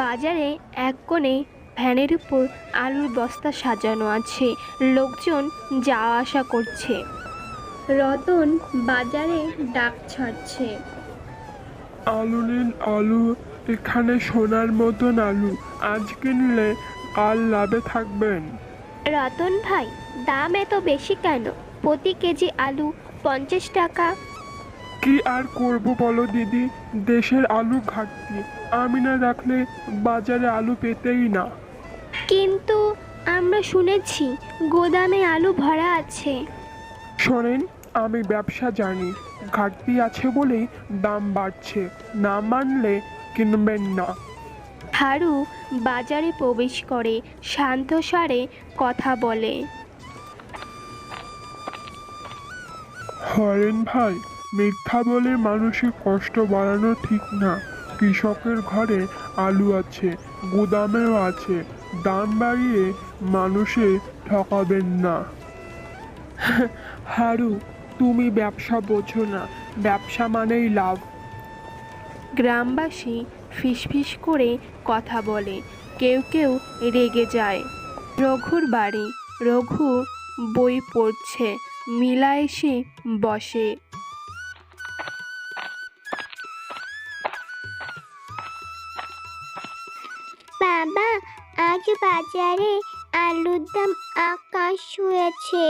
বাজারে এক কোণে ভ্যানের উপর আলুর বস্তা সাজানো আছে, লোকজন যাওয়া আসা করছে। রতন বাজারে ডাক ছাড়ছে। আলু নিন আলু, এখানে সোনার মতন আলু, আজ কিনলে কাল লাভে থাকবেন। রতন ভাই, দাম এত বেশি কেন? প্রতি কেজি আলু 50 টাকা। কি আর করব বলো দিদি, দেশের আলু ঘাটতি, আমি না রাখলে বাজারে আলু পেতেই না। কিন্তু আমরা শুনেছি গোদামে আলু ভরা আছে। শোনেন, আমি ব্যবসা জানি, ঘাটতি আছে বলেই দাম বাড়ছে, না মানলে কিনবেন না। হারু বাজারে প্রবেশ করে শান্ত স্বরে কথা বলে। হরেন ভাই, মিথ্যা বলে মানুষের কষ্ট বাড়ানো ঠিক না। কৃষকের ঘরে আলু আছে, গুদামেও আছে, দাম বাড়িয়ে মানুষে ঠকাবেন না। হারু, তুমি ব্যবসা বোঝো না, ব্যবসা মানেই লাভ। গ্রামবাসী ফিসফিস করে কথা বলে, কেউ কেউ রেগে যায়। রঘুর বাড়ি। রঘু বই পড়ছে, মিলা এসে বসে। বাবা, আজ বাজারে আলুর দাম আকাশ ছুঁয়েছে,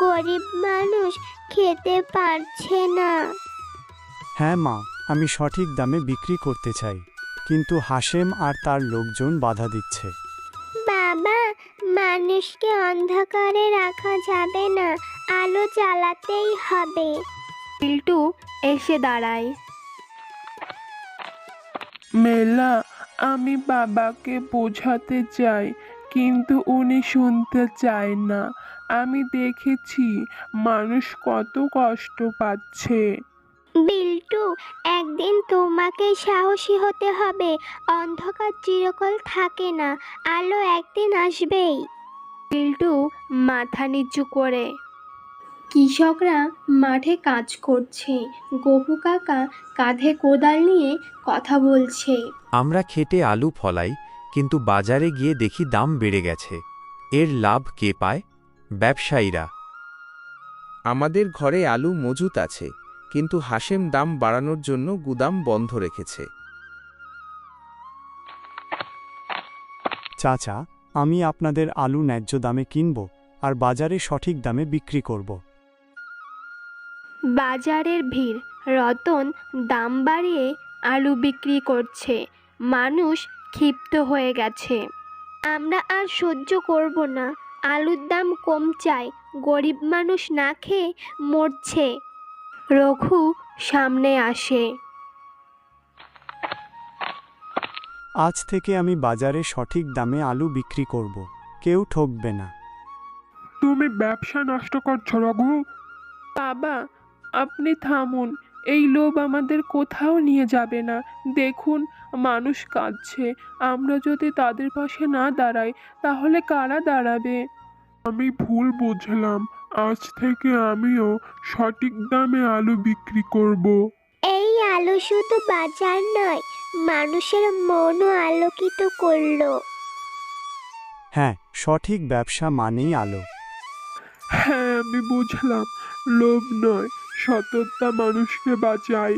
গরিব মানুষ খেতে পারছে না। হ্যাঁ মা, আমি সঠিক দামে বিক্রি করতে চাই, কিন্তু হাশেম আর তার লোকজন বাধা দিচ্ছে। বাবা, মানুষকে অন্ধকারে রাখা যাবে না, আলো জ্বালাতেই হবে। বিল্টু এসে দাঁড়ায়। মেলা, আমি বাবাকে বোঝাতে চাই, কিন্তু উনি শুনতে চায় না। আমি দেখেছি মানুষ কত কষ্ট পাচ্ছে। বিল্টু, একদিন তোমাকে সাহসী হতে হবে। অন্ধকার চিরকাল থাকে না, আলো একদিন আসবেই। বিল্টু মাথা নিচু করে। কৃষকরা মাঠে কাজ করছে, গপু কাকা কাঁধে কোদাল নিয়ে কথা বলছে। আমরা খেটে আলু ফলাই, কিন্তু বাজারে গিয়ে দেখি দাম বেড়ে গেছে। এর লাভ কে পায়? ব্যবসায়ীরা। আমাদের ঘরে আলু মজুত আছে, কিন্তু হাশেম দাম বাড়ানোর জন্য গুদাম বন্ধ রেখেছে। চাচা, আমি আপনাদের আলু ন্যায্য দামে কিনব আর বাজারে সঠিক দামে বিক্রি করব। বাজারের ভিড়। রতন দাম বাড়িয়ে আলু বিক্রি করছে। মানুষ ক্ষিপ্ত হয়ে গেছে। আমরা আর সহ্য করব না, আলুর দাম কম চাই, গরিব মানুষ না খেয়ে মরছে। রঘু সামনে আসে। আজ থেকে আমি বাজারে সঠিক দামে আলু বিক্রি করব, কেউ ঠকবে না। তুমি ব্যবসা নষ্ট করছো রঘু। বাবা, আপনি থামুন, এই লোভ আমাদের কোথাও নিয়ে যাবে না। দেখুন, মানুষ কাঁদছে, আমরা যদি তাদের পাশে না দাঁড়াই তাহলে কারা দাঁড়াবে? আমি ভুল বুঝলাম, আজ থেকে আমিও সঠিক দামে আলু বিক্রি করব। এই আলো শুধু বাজার নয়, মানুষের মনও আলোকিত করলো। হ্যাঁ, সঠিক ব্যবসা মানেই আলো। হ্যাঁ, আমি বুঝলাম, লোভ নয়, সততা মানুষকে বাঁচায়।